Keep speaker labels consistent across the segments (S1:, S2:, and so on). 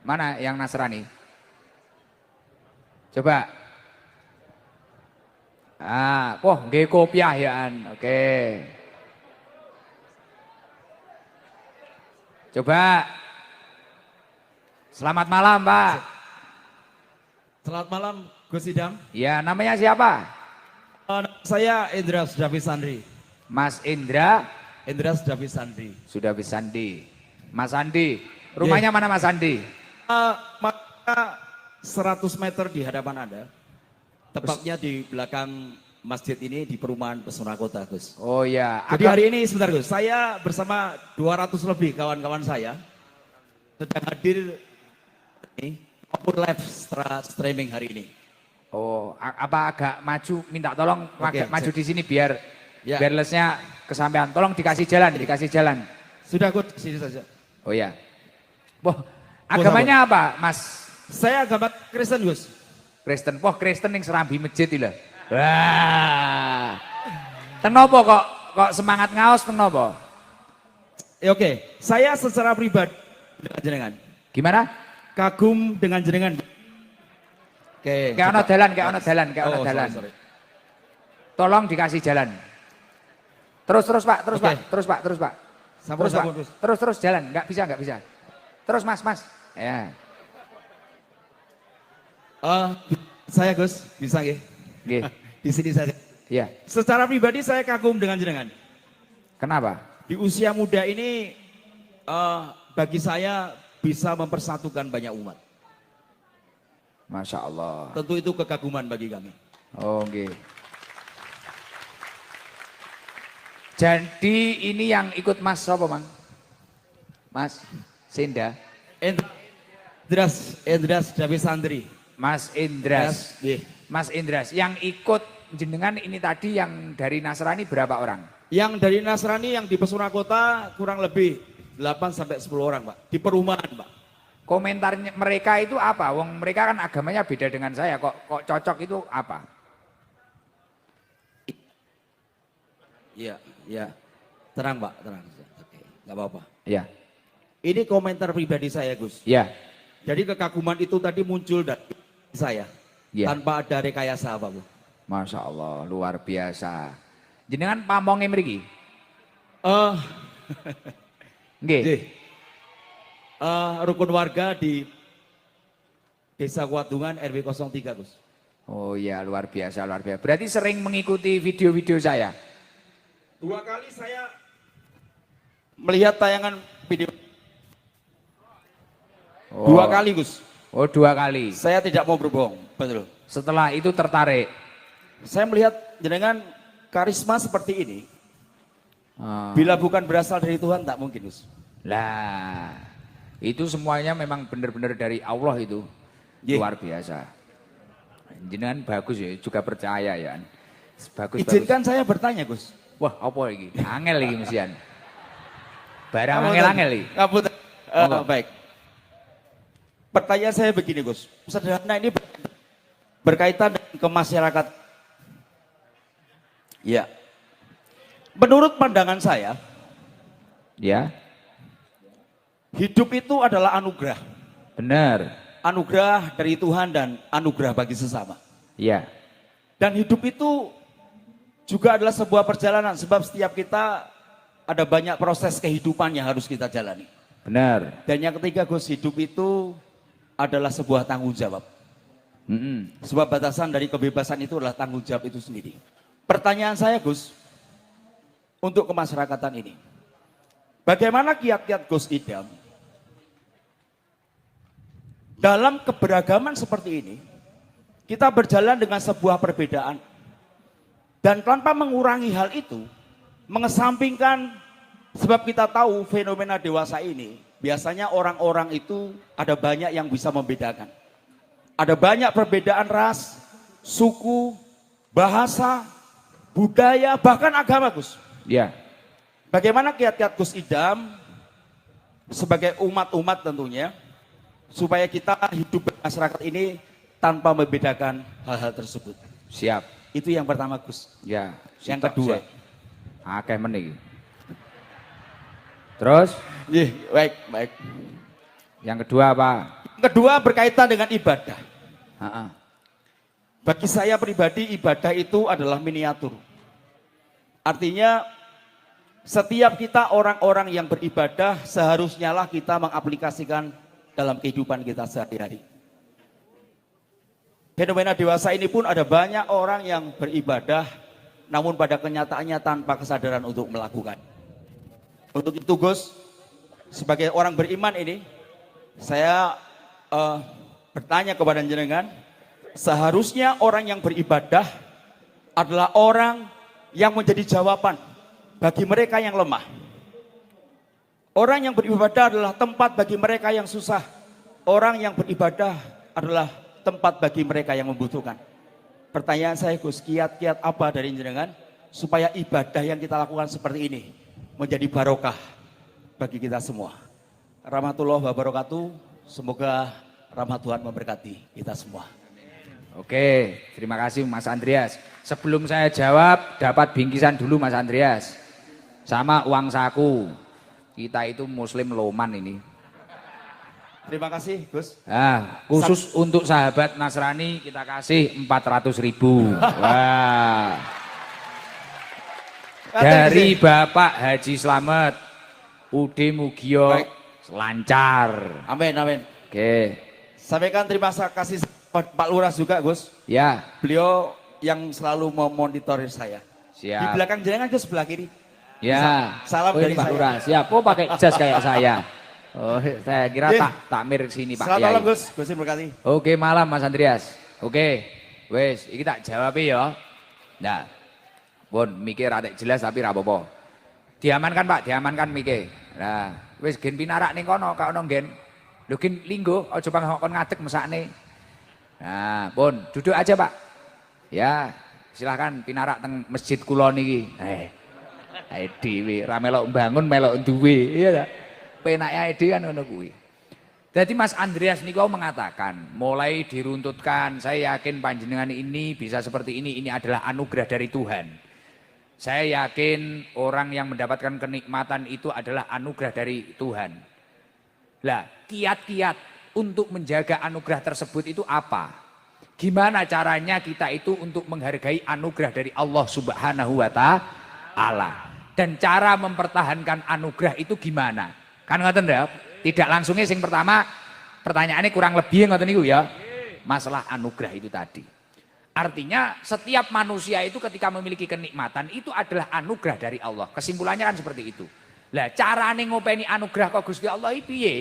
S1: Mana yang Nasrani? Coba. Wah, nggih kopiah yaan. Oke. Coba. Selamat malam, Pak.
S2: Selamat malam, Gus Idam.
S1: Ya, namanya siapa?
S2: Saya Indra Sudafi Sandri.
S1: Mas Indra
S2: Sudafi Sandri.
S1: sudah Sandi. Mas Andi. Rumahnya mana Mas Andi?
S2: Maka 100 meter di hadapan Anda. Tepatnya di belakang masjid ini di perumahan Pesona Kota, Gus.
S1: Oh ya.
S2: Jadi hari ini sebentar, Gus. Saya bersama 200 lebih kawan-kawan saya sedang hadir ini maupun live streaming hari ini.
S1: Oh, apa agak maju? Minta tolong
S2: Oke,
S1: agak maju di sini biar
S2: Ya.
S1: wirelessnya kesampaian. Tolong dikasih jalan, dikasih jalan.
S2: Sudah, Gus, sini saja.
S1: Oh ya. Wah, agamanya apa, Mas?
S2: Saya agama Kristen, Gus.
S1: Kristen. Wah, Kristen yang serambi masjid itu lah. Wah. Tenopo kok semangat ngaos tenopo?
S2: Oke, saya secara pribadi dengan jenengan
S1: Gimana?
S2: kagum dengan jenengan. Oke.
S1: Kayak ono dalan, kayak ono dalan, kayak ono
S2: Oh,
S1: dalan.
S2: sorry.
S1: Tolong dikasih jalan. Terus Pak, terus
S2: Oke.
S1: Pak, terus Pak, terus Pak.
S2: Sampun,
S1: Terus Pak,
S2: sampun, Gus.
S1: terus jalan, nggak bisa. Terus Mas. Ya.
S2: Saya Gus, bisa nggih?
S1: Nggih.
S2: Di sini saja.
S1: Iya.
S2: Secara pribadi saya kagum dengan jenengan.
S1: Kenapa?
S2: Di usia muda ini bagi saya bisa mempersatukan banyak umat.
S1: Masya Allah.
S2: Tentu itu kekaguman bagi kami.
S1: Oh, nggih. Jadi ini yang ikut Mas siapa, Mang? Mas Sinda.
S2: Endras Dawi Sandri.
S1: Mas Indras.
S2: Nggih.
S1: Mas Indras. Yang ikut jenengan ini tadi yang dari Nasrani berapa orang?
S2: Yang dari Nasrani yang di Pesona Kota kurang lebih 8 sampai 10 orang, Pak. Di perumahan, Pak.
S1: Komentarnya mereka itu apa? Wong mereka kan agamanya beda dengan saya. Kok cocok itu apa?
S2: Iya, iya. Tenang, Pak, tenang. Oke, enggak apa-apa.
S1: Ya.
S2: Ini komentar pribadi saya, Gus.
S1: Ya.
S2: Jadi kekaguman itu tadi muncul dari saya.
S1: Ya.
S2: Tanpa ada rekayasa apapun.
S1: Masya Allah, luar biasa. Jenengan pamonge mriki? Nggih.
S2: Nggih. Rukun warga di Desa Kuadungan RW 03, Gus.
S1: Oh iya, luar biasa, luar biasa. Berarti sering mengikuti video-video saya?
S2: 2 kali saya melihat tayangan video.
S1: Oh.
S2: 2 kali, Gus.
S1: Oh, 2 kali.
S2: Saya tidak mau berbohong, betul.
S1: Setelah itu tertarik?
S2: Saya melihat jenengan karisma seperti ini.
S1: Oh.
S2: Bila bukan berasal dari Tuhan, tak mungkin, Gus.
S1: Lah, itu semuanya memang benar-benar dari Allah itu.
S2: Ye.
S1: Luar biasa. Jenengan bagus ya, juga percaya ya. Bagus.
S2: Izinkan saya bertanya, Gus.
S1: Wah, apa iki? Angel iki mesian. Barang angel-angel iki.
S2: Ngapunten.
S1: Monggo.
S2: Baik. Pertanyaan saya begini, Gus. Sederhana ini berkaitan dengan ke masyarakat. Ya. Menurut pandangan saya,
S1: Ya,
S2: hidup itu adalah anugerah.
S1: benar.
S2: Anugerah dari Tuhan dan anugerah bagi sesama.
S1: Ya,
S2: Dan hidup itu juga adalah sebuah perjalanan. Sebab setiap kita ada banyak proses kehidupan yang harus kita jalani.
S1: benar.
S2: Dan yang ketiga, Gus, hidup itu adalah sebuah tanggung jawab. Sebuah batasan dari kebebasan itu adalah tanggung jawab itu sendiri. Pertanyaan saya, Gus, untuk kemasyarakatan ini. Bagaimana kiat-kiat Gus Idam dalam keberagaman seperti ini, kita berjalan dengan sebuah perbedaan. Dan tanpa mengurangi hal itu, mengesampingkan, sebab kita tahu fenomena dewasa ini, biasanya orang-orang itu ada banyak yang bisa membedakan. Ada banyak perbedaan ras, suku, bahasa, budaya, bahkan agama, Gus.
S1: Ya,
S2: Bagaimana kiat-kiat Gus Idam sebagai umat-umat tentunya, supaya kita hidup masyarakat ini tanpa membedakan hal-hal tersebut.
S1: siap.
S2: Itu yang pertama, Gus.
S1: Ya,
S2: Yang kedua.
S1: akeh meneh. Terus
S2: Baik, baik.
S1: yang kedua apa?
S2: kedua berkaitan dengan ibadah.
S1: Ha-ha.
S2: Bagi saya pribadi ibadah itu adalah miniatur. Artinya setiap kita orang-orang yang beribadah seharusnya lah kita mengaplikasikan dalam kehidupan kita sehari-hari. Fenomena dewasa ini pun ada banyak orang yang beribadah namun pada kenyataannya tanpa kesadaran untuk melakukan. Untuk itu Gus, sebagai orang beriman ini saya bertanya kepada jenengan, seharusnya orang yang beribadah adalah orang yang menjadi jawaban bagi mereka yang lemah. Orang yang beribadah adalah tempat bagi mereka yang susah. Orang yang beribadah adalah tempat bagi mereka yang membutuhkan. Pertanyaan saya Gus, kiat-kiat apa dari jenengan supaya ibadah yang kita lakukan seperti ini menjadi barokah bagi kita semua. Rahmatullah wabarakatuh. Semoga rahmat Tuhan memberkati kita semua.
S1: Oke, terima kasih Mas Andreas. Sebelum saya jawab, dapat bingkisan dulu Mas Andreas. Sama uang saku. Kita itu muslim loman ini.
S2: Terima kasih Gus.
S1: Nah, khusus untuk sahabat Nasrani kita kasih 400.000. Wah. Dari Bapak Haji Slamet. Ude Mugio lancar.
S2: Amin, amin.
S1: Oke.
S2: Sampaikan terima kasih Pak Lurah juga Gus.
S1: Ya.
S2: Beliau yang selalu memonitorir saya.
S1: Siap.
S2: Di belakang jenengan ke sebelah kiri.
S1: Ya.
S2: Salam dari
S1: Pak
S2: saya.
S1: Lurah. Siap. Oh pakai jas kayak saya. Oh, saya kira takmir sini Pak
S2: Selamat
S1: Kiai.
S2: malam Gus, Gus berkati.
S1: Oke, malam Mas Andreas. Oke. Wes, iki tak jawab ya. Nah. Pun mikir rada jelas tapi ra apa-apa. Diamankan Pak, diamankan mikir. Nah, wis gen pinarak ning kono, kak ono gen. Lho gen linggo, aja kon ngadeg mesakne. Nah, pun duduk aja Pak. Ya, silahkan pinarak teng masjid kula niki. Ae dhewe ra melok mbangun melok duwe, iya ta? Penake ae dhewe kan ngono kuwi. Jadi Mas Andreas niku mengatakan, mulai diruntutkan, saya yakin panjenengan ini bisa seperti ini adalah anugerah dari Tuhan. Saya yakin orang yang mendapatkan kenikmatan itu adalah anugerah dari Tuhan. Lah, kiat-kiat untuk menjaga anugerah tersebut itu apa? Gimana caranya kita itu untuk menghargai anugerah dari Allah Subhanahu wa Ta'ala? Dan cara mempertahankan anugerah itu gimana? Kan ngoten ya? Tidak langsungnya sing pertama pertanyaannya kurang lebih ngoten niku ya. Masalah anugerah itu tadi. Artinya setiap manusia itu ketika memiliki kenikmatan itu adalah anugerah dari Allah. Kesimpulannya kan seperti itu. Lah carane ngopeni anugerah kok Gusti Allah iki piye?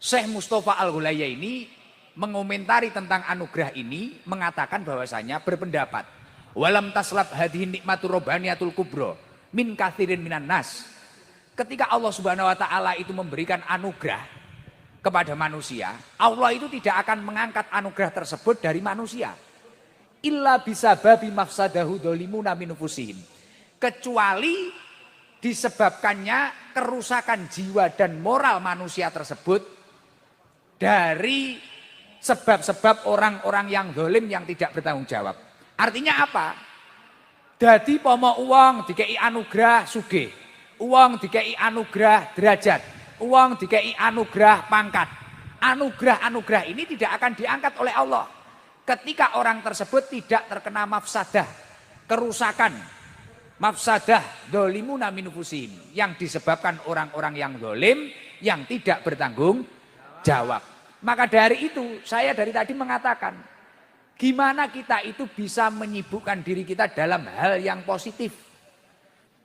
S1: Syekh Mustafa Al-Ghulaya ini mengomentari tentang anugerah ini mengatakan bahwasanya berpendapat walam taslab hadhihi nikmatur robbaniyatul kubra min katsirin minan nas. Ketika Allah Subhanahu wa Ta'ala itu memberikan anugerah kepada manusia, Allah itu tidak akan mengangkat anugerah tersebut dari manusia. Illa bisababi mafsadahu dolimuna min nufusihim. Kecuali disebabkannya kerusakan jiwa dan moral manusia tersebut dari sebab-sebab orang-orang yang dolim yang tidak bertanggung jawab. Artinya apa? Jadi pomo uang dikei anugerah sugih, uang dikei anugerah derajat, uang dikei anugerah pangkat. Anugerah-anugerah ini tidak akan diangkat oleh Allah ketika orang tersebut tidak terkena mafsadah, kerusakan, mafsadah dolimuna min nufusihim yang disebabkan orang-orang yang dolim yang tidak bertanggung jawab. Maka dari itu saya dari tadi mengatakan gimana kita itu bisa menyibukkan diri kita dalam hal yang positif.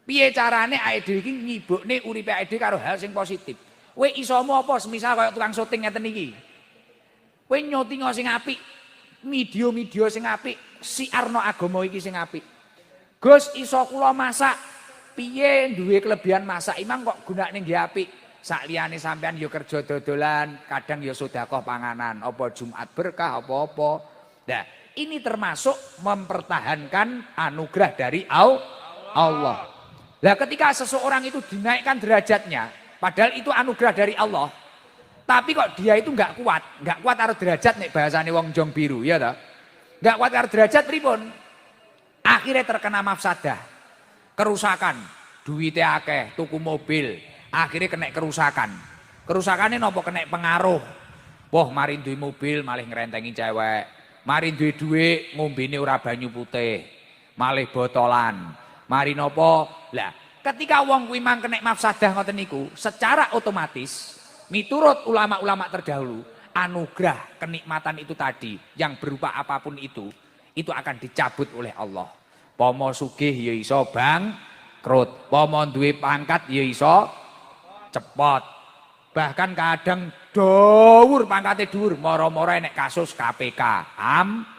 S1: Piye carane awake dhewe iki nyibukne uripe awake dhewe karo hal sing positif. Kowe isomu apa semisal kaya tukang syuting ngeten iki. Kowe nyotingo sing apik, video-video sing apik, siarno agama iki sing apik. Gus iso kula masak, piye duwe kelebihan masak imang kok gunakne nggih apik. Sakliyane sampean ya kerja dodolan, kadang ya sedekah panganan, apa Jumat berkah apa-apa. Nah, ini termasuk mempertahankan anugerah dari Allah. Nah, ketika seseorang itu dinaikkan derajatnya, padahal itu anugerah dari Allah, tapi kok dia itu nggak kuat karo derajat nek bahasane wong jong biru, ya toh? Nggak kuat karo derajat pripun? Akhirnya terkena mafsadah, kerusakan, duitnya akeh, tuku mobil, akhirnya kena kerusakan. Kerusakane napa kena pengaruh. Wah, mari duwe mobil malih ngrentengi cewek. Mari duwe dhuwit ngombene ora banyu putih. Malih botolan. Mari napa? Lah, ketika wong kuwi mang kena mafsadah ngoten niku, secara otomatis miturut ulama-ulama terdahulu, anugerah kenikmatan itu tadi yang berupa apapun itu akan dicabut oleh Allah. Pomo sugih ya iso bangkrut, pomo duwe pangkat ya iso cepot. Bahkan kadang dhuwur pangkate dhuwur, moro-moro enek kasus KPK,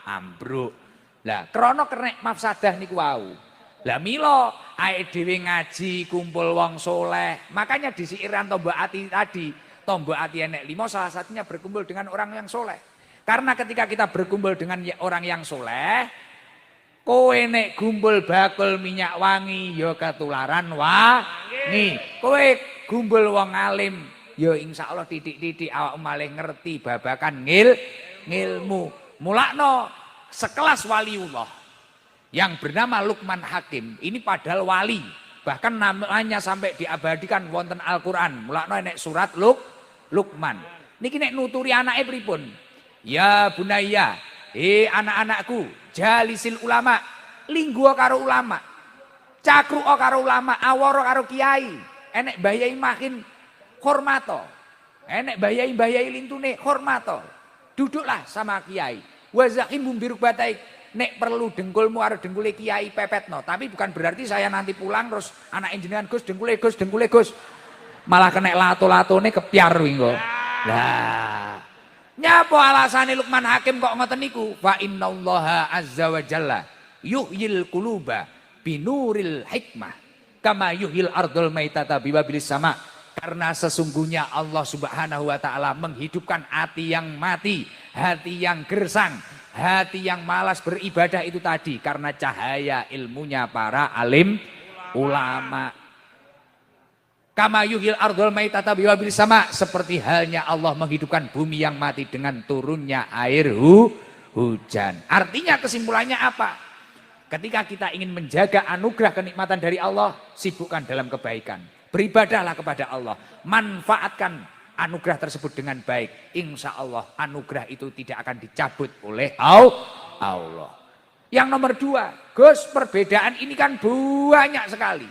S1: ambruk. Lah krana kenek mafsadah niku wau. Lah mila awake dhewe ngaji kumpul wong soleh. Makanya di siiran tombok ati tadi, tombok ati enek 5 salah satunya berkumpul dengan orang yang soleh. Karena ketika kita berkumpul dengan orang yang soleh, kowe nek gumpul bakul minyak wangi ya ketularan wangi. Kowe gumpul wong alim ya insyaallah titik-titik awak malih ngerti babakan ngilmu. Mulakno sekelas waliullah yang bernama Luqman Hakim ini padahal wali, bahkan namanya sampai diabadikan wonten Al-Qur'an. Mulakno enek surat Luqman. Niki nek nuturi anake pripun? Ya bunayya, anak-anakku, jalisil ulama, lingguh karo ulama. Cakru karo ulama, awara karo kiai. Enek bayai makin hormato. Enek bayai lintune hormato. Duduklah sama kiai. Wa zakim bumbiruk batai. Nek perlu dengkulmu karo dengkule kiai pepetno. Tapi bukan berarti saya nanti pulang terus anak jenengan Gus dengkule Gus. Malah kena lato-latone kepiar wingo. Lah. Nyapa alasane Luqman Hakim kok ngoten niku? Fa innallaha azza wa jalla yuhyil quluba binuril hikmah kama yuhyil ardul maitata biwabilis sama. Karena sesungguhnya Allah Subhanahu wa taala menghidupkan hati yang mati, hati yang gersang, hati yang malas beribadah itu tadi karena cahaya ilmunya para alim ulama. Kama yuhil ardul maitata biwabilis sama, seperti halnya Allah menghidupkan bumi yang mati dengan turunnya air hujan. Artinya kesimpulannya apa? Ketika kita ingin menjaga anugerah kenikmatan dari Allah, sibukkan dalam kebaikan. Beribadahlah kepada Allah, manfaatkan anugerah tersebut dengan baik. Insya Allah anugerah itu tidak akan dicabut oleh Allah. Yang nomor 2, Gus, perbedaan ini kan banyak sekali.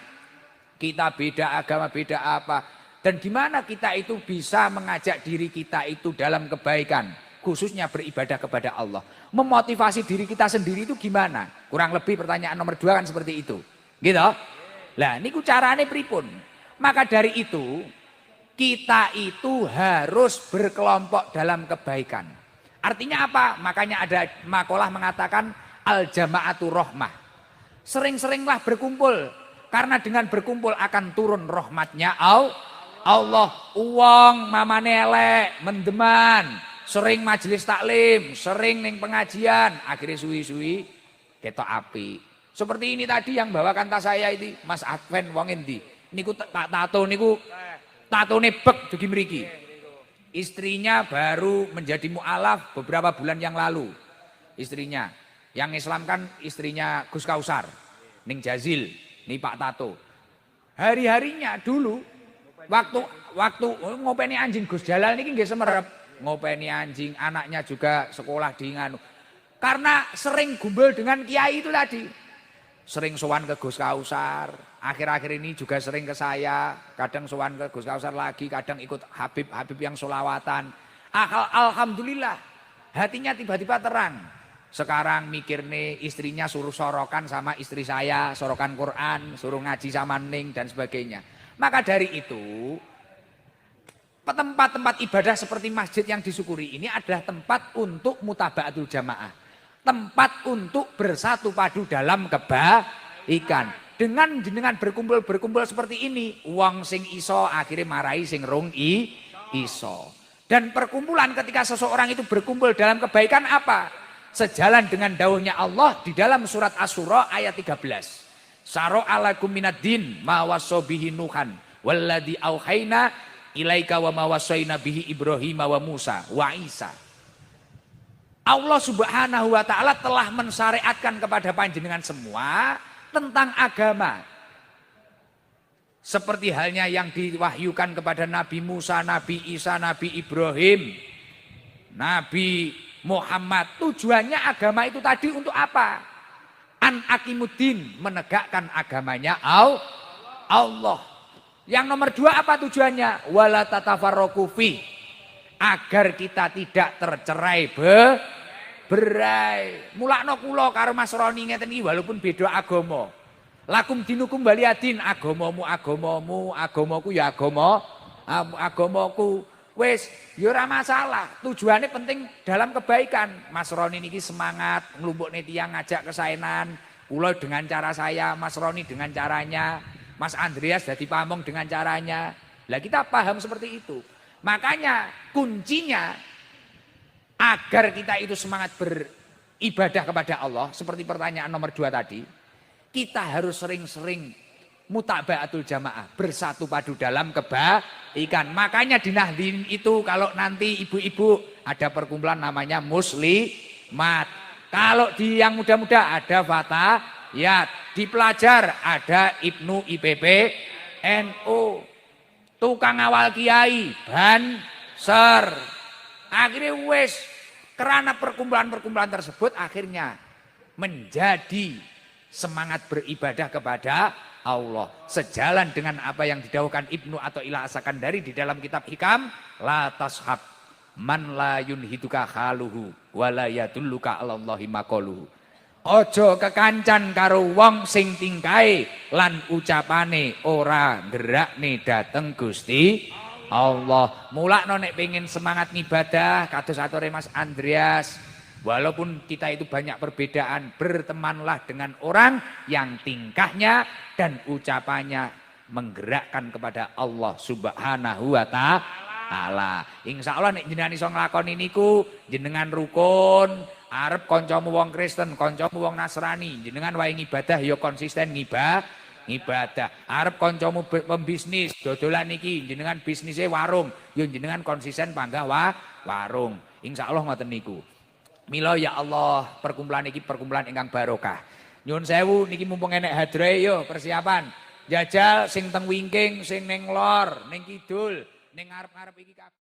S1: Kita beda agama, beda apa. Dan gimana kita itu bisa mengajak diri kita itu dalam kebaikan. Khususnya beribadah kepada Allah. Memotivasi diri kita sendiri itu gimana? Kurang lebih pertanyaan nomor 2 kan seperti itu. Gitu? Lah niku carane pripun? Maka dari itu kita itu harus berkelompok dalam kebaikan. Artinya apa? Makanya ada makalah mengatakan al-jama'atu rahmah. Sering-seringlah berkumpul. Karena dengan berkumpul akan turun rahmatnya Allah. Uang mamane elek, mendeman. Sering majelis taklim, sering ning pengajian. Akhirnya suwi-suwi ketok api. Seperti ini tadi yang bawakan tas saya itu, Mas Adven wong endi? Niku tak tato niku tatone bek dugi mriki. Istrinya baru menjadi mualaf beberapa bulan yang lalu. Istrinya yang Islam kan istrinya Gus Kausar ning Jazil, nih Pak Tato. Hari-harinya dulu waktu ngopeni anjing Gus Jalal niki nggih semerep, ngopeni anjing, anaknya juga sekolah di nganu. Karena sering gumbel dengan kiai itu tadi. Sering sowan ke Gus Kausar, akhir-akhir ini juga sering ke saya, kadang sowan ke Gus Kausar lagi, kadang ikut Habib yang solawatan. Alhamdulillah, hatinya tiba-tiba terang. Sekarang mikir nih istrinya suruh sorokan sama istri saya, sorokan Quran, suruh ngaji sama Ning dan sebagainya. Maka dari itu, tempat-tempat ibadah seperti masjid yang disyukuri ini adalah tempat untuk mutaba'atul jamaah. Tempat untuk bersatu padu dalam kebaikan. Dengan berkumpul seperti ini, wong sing iso akhirnya marahi sing rung iso. Dan perkumpulan ketika seseorang itu berkumpul dalam kebaikan apa? Sejalan dengan dawuhnya Allah di dalam surat Asy-Syura ayat 13. Syara alakum minad-din ma wasabihi Nuhan walladzi auhayna ilaika wa ma wasaina bihi Ibrahim wa Musa wa Isa. Allah Subhanahu wa taala telah mensyariatkan kepada panjenengan semua tentang agama. Seperti halnya yang diwahyukan kepada Nabi Musa, Nabi Isa, Nabi Ibrahim, Nabi Muhammad. Tujuannya agama itu tadi untuk apa? An akimuddin, menegakkan agamanya Allah. Yang nomor dua apa tujuannya? Wala tatafarraqu fi, agar kita tidak tercerai berai. Mulakno kula karo Mas Roni ngeten iki walaupun beda agama. Lakum dinukum waliyadin, agamamu agamamu, agamaku ya agamaku. Wis ya ora masalah. Tujuannya penting dalam kebaikan. Mas Roni niki semangat nglumpukne tiyang ngajak kesaenan. Kula dengan cara saya, Mas Roni dengan caranya, Mas Andreas jadi pamong dengan caranya. Lah kita paham seperti itu. Makanya kuncinya agar kita itu semangat beribadah kepada Allah, seperti pertanyaan nomor 2 tadi, kita harus sering-sering mutaba'atul jamaah, bersatu padu dalam kebaikan. Makanya di Nahdien itu kalau nanti ibu-ibu ada perkumpulan namanya muslimat. Kalau di yang muda-muda ada fatayat, di pelajar ada Ibnu IPP NU, tukang awal kiai banser. Akhirnya wes karena perkumpulan-perkumpulan tersebut akhirnya menjadi semangat beribadah kepada Allah. Sejalan dengan apa yang didawuhkan Ibnu Athaillah As-Sakandari di dalam kitab Hikam, la tashab man la yunhiduka khaluhu wa la yadulluka 'alallahi maqaluhu. Ojo kekancan karo wong sing tingkae lan ucapane ora gerakne dateng Gusti Allah. Mulakno nek pengen semangat ngibadah kados atore Mas Andreas, walaupun kita itu banyak perbedaan, bertemanlah dengan orang yang tingkahnya dan ucapannya menggerakkan kepada Allah Subhanahu wa taala. Insyaallah nek jenengan iso nglakoni niku, jenengan rukun, arep kancamu wong Kristen, kancamu wong Nasrani, jenengan wae ngibadah ya konsisten ngibadah. Arep kancamu pembisnis, dodolan niki, jenengan bisnisnya warung, ya jenengan konsisten panggah warung. Insyaallah ngoten niku. Mila ya Allah, perkumpulan iki perkumpulan ingkang barokah. Nyuwun sewu niki mumpung enek hadroe yo persiapan. Jajal sing teng wingking, sing ning lor, ning kidul, ning ngarep-ngarep iki kabeh.